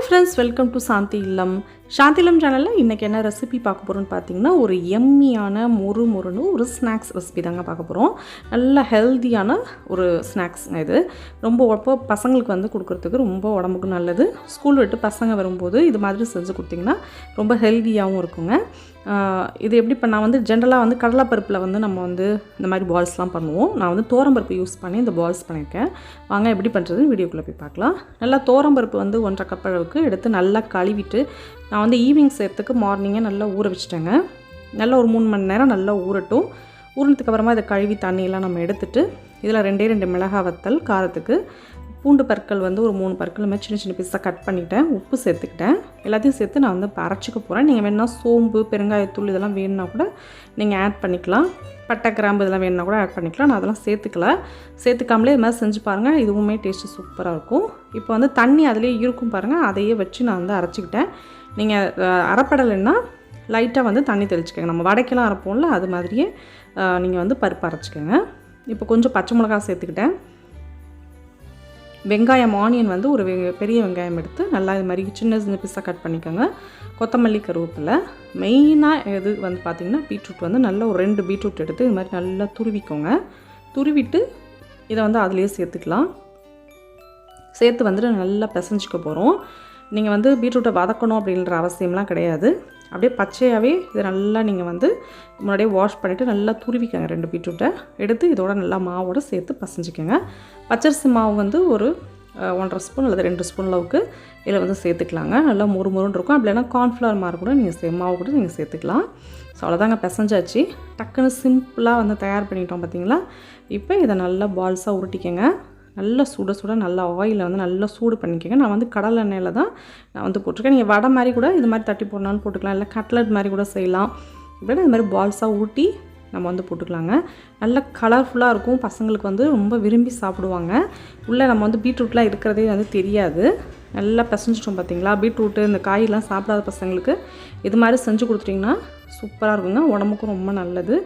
Friends, welcome to சாந்தி இல்லம். சாந்தி இல்லம் சேனலில் இன்றைக்கி என்ன ரெசிபி பார்க்க போகிறோன்னு பார்த்தீங்கன்னா, ஒரு எம்மியான மொறுன்னு ஒரு ஸ்நாக்ஸ் ரெசிபி தாங்க பார்க்க போகிறோம். நல்ல ஹெல்த்தியான ஒரு ஸ்நாக்ஸுங்க இது. ரொம்ப பசங்களுக்கு வந்து கொடுக்குறதுக்கு ரொம்ப உடம்புக்கு நல்லது. ஸ்கூல் விட்டு பசங்க வரும்போது இது மாதிரி செஞ்சு கொடுத்திங்கன்னா ரொம்ப ஹெல்த்தியாகவும் இருக்குங்க. இது எப்படி நான் வந்து ஜென்ரலாக வந்து கடலைப்பருப்பில் வந்து நம்ம வந்து இந்த மாதிரி பால்ஸ்லாம் பண்ணுவோம். நான் வந்து தோரம்பருப்பு யூஸ் பண்ணி இந்த பால்ஸ் பண்ணியிருக்கேன். வாங்க எப்படி பண்ணுறதுன்னு வீடியோக்குள்ளே போய் பார்க்கலாம். நல்லா தோரம்பருப்பு வந்து 1.5 கப் அளவுக்கு எடுத்து நல்லா கழுவிட்டு, நான் வந்து ஈவினிங் சேர்த்துக்கு மார்னிங்கே நல்லா ஊற வச்சுட்டேங்க. நல்லா ஒரு 3 மணி நேரம் நல்லா ஊறட்டும். ஊறினதுக்கு அப்புறமா இதை கழுவி தண்ணியெல்லாம் நம்ம எடுத்துகிட்டு, இதில் 2 மிளகாய் வத்தல் காரத்துக்கு, பூண்டு பற்கள் வந்து ஒரு 3 பற்கள் மாதிரி சின்ன பீஸாக கட் பண்ணிவிட்டேன். உப்பு சேர்த்துக்கிட்டேன். எல்லாத்தையும் சேர்த்து நான் வந்து அரைச்சிக்க போகிறேன். நீங்கள் வேணுன்னா சோம்பு, பெருங்காயத்தூள் இதெல்லாம் வேணுன்னா கூட நீங்கள் ஆட் பண்ணிக்கலாம். பட்டை, கிராம்பு இதெல்லாம் வேணுன்னா கூட ஆட் பண்ணிக்கலாம். நான் அதெல்லாம் சேர்த்துக்காமலே இது மாதிரி செஞ்சு பாருங்கள். இதுவுமே டேஸ்ட்டு சூப்பராக இருக்கும். இப்போ வந்து தண்ணி அதிலே இருக்கும் பாருங்கள், அதையே வச்சு நான் வந்து அரைச்சிக்கிட்டேன். நீங்கள் அரைப்படலைன்னா லைட்டாக வந்து தண்ணி தெளிச்சுக்கோங்க. நம்ம வடைக்கெல்லாம் அரைப்போம்ல, அது மாதிரியே நீங்கள் வந்து பருப்பு அரைச்சிக்கோங்க. இப்போ கொஞ்சம் பச்சை மிளகாய் சேர்த்துக்கிட்டேன். வெங்காயம், ஆனியன் வந்து ஒரு பெரிய வெங்காயம் எடுத்து நல்லா இது மாதிரி சின்ன பீஸாக கட் பண்ணிக்கோங்க. கொத்தமல்லி, கருவேப்பிலை. மெயினாக இது வந்து பார்த்திங்கன்னா பீட்ரூட் வந்து நல்லா ஒரு 2 பீட்ரூட் எடுத்து இது மாதிரி நல்லா துருவிக்கோங்க. துருவிட்டு இதை வந்து அதிலே சேர்த்துக்கலாம். சேர்த்து வந்துட்டு நல்லா பிசைஞ்சிக்க போகிறோம். நீங்கள் வந்து பீட்ரூட்டை வதக்கணும் அப்படின்ற அவசியம்லாம் கிடையாது. அப்படியே பச்சையாகவே இதை நல்லா நீங்கள் வந்து முன்னாடியே வாஷ் பண்ணிவிட்டு நல்லா துருவிக்கோங்க. 2 பீட்ரூட்டை எடுத்து இதோட நல்லா மாவோடு சேர்த்து பசைஞ்சிக்கோங்க. பச்சரிசி மாவு வந்து ஒரு 1.5 ஸ்பூன் அல்லது 2 ஸ்பூன் அளவுக்கு இதில் வந்து சேர்த்துக்கலாங்க. நல்லா முறுன்னு இருக்கும். அப்படி இல்லைனா கார்ன்ஃப்ளவர் மாவு கூட நீங்கள் மாவு கூட நீங்கள் சேர்த்துக்கலாம். ஸோ அவ்வளோதாங்க, பிசைஞ்சாச்சு. டக்குன்னு சிம்பிளாக வந்து தயார் பண்ணிட்டோம் பார்த்தீங்களா. இப்போ இதை நல்லா பால்ஸாக உருட்டிக்கங்க. நல்லா சுட நல்லா ஆயிலில் வந்து நல்லா சூடு பண்ணிக்கோங்க. நான் வந்து கடலை எண்ணெயில் தான் நான் வந்து போட்டிருக்கேன். நீங்கள் வடை மாதிரி கூட இது மாதிரி தட்டி போடலான்னு போட்டுக்கலாம். இல்லை கட்லட் மாதிரி கூட செய்யலாம். இப்படின்னா இது மாதிரி பால்ஸாக ஊட்டி நம்ம வந்து போட்டுக்கலாங்க. நல்ல கலர்ஃபுல்லாக இருக்கும். பசங்களுக்கு வந்து ரொம்ப விரும்பி சாப்பிடுவாங்க. உள்ளே நம்ம வந்து பீட்ரூட்லாம் இருக்கிறதே வந்து தெரியாது. நல்லா பிசைஞ்சிட்டோம் பார்த்தீங்களா. பீட்ரூட்டு இந்த காயெல்லாம் சாப்பிடாத பசங்களுக்கு இது மாதிரி செஞ்சு கொடுத்துட்டிங்கன்னா சூப்பராக இருக்குங்க. உடம்புக்கும் ரொம்ப நல்லது.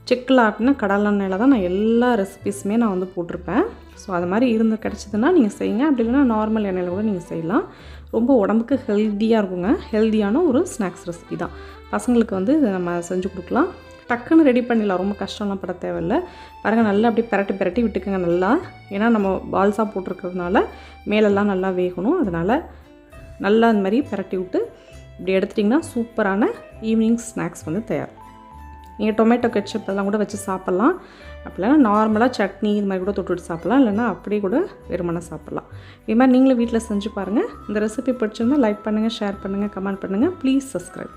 செக்கில் ஆட்டினா கடலை எண்ணெயில் தான் நான் எல்லா ரெசிபீஸுமே நான் வந்து போட்டிருப்பேன். ஸோ அது மாதிரி கிடச்சிதுன்னா நீங்கள் செய்யுங்க. அப்படி இல்லைன்னா நார்மல் எண்ணெயில் கூட நீங்கள் செய்யலாம். ரொம்ப உடம்புக்கு ஹெல்த்தியாக இருக்குங்க. ஹெல்த்தியான ஒரு ஸ்நாக்ஸ் ரெசிபி தான். பசங்களுக்கு வந்து இதை நம்ம செஞ்சு கொடுக்கலாம். டக்குன்னு ரெடி பண்ணிடலாம். ரொம்ப கஷ்டம்லாம் பட தேவையில்லை. பாருங்கள், நல்லா அப்படியே பிரட்டி விட்டுக்கோங்க நல்லா. ஏன்னா நம்ம பால்ஸாக போட்டிருக்கிறதுனால மேலெல்லாம் நல்லா வேகணும். அதனால் நல்லா இந்த மாதிரி பிரட்டி விட்டு இப்படி எடுத்துட்டிங்கன்னா சூப்பரான ஈவினிங் ஸ்நாக்ஸ் வந்து தயார். நீங்கள் டொமேட்டோ கெட்சப் அதெல்லாம் கூட வச்சு சாப்பிட்லாம். அப்படி இல்லைனா நார்மலாக சட்னி இது மாதிரி கூட தொட்டுவிட்டு சாப்பிட்லாம். இல்லைனா அப்படியே கூட வெறுமனே சாப்பிட்லாம். இது மாதிரி நீங்களும் வீட்டில் செஞ்சு பாருங்கள். இந்த ரெசிபி பிடிச்சிருந்தால் லைக் பண்ணுங்கள், ஷேர் பண்ணுங்கள், கமெண்ட் பண்ணுங்கள். Please subscribe.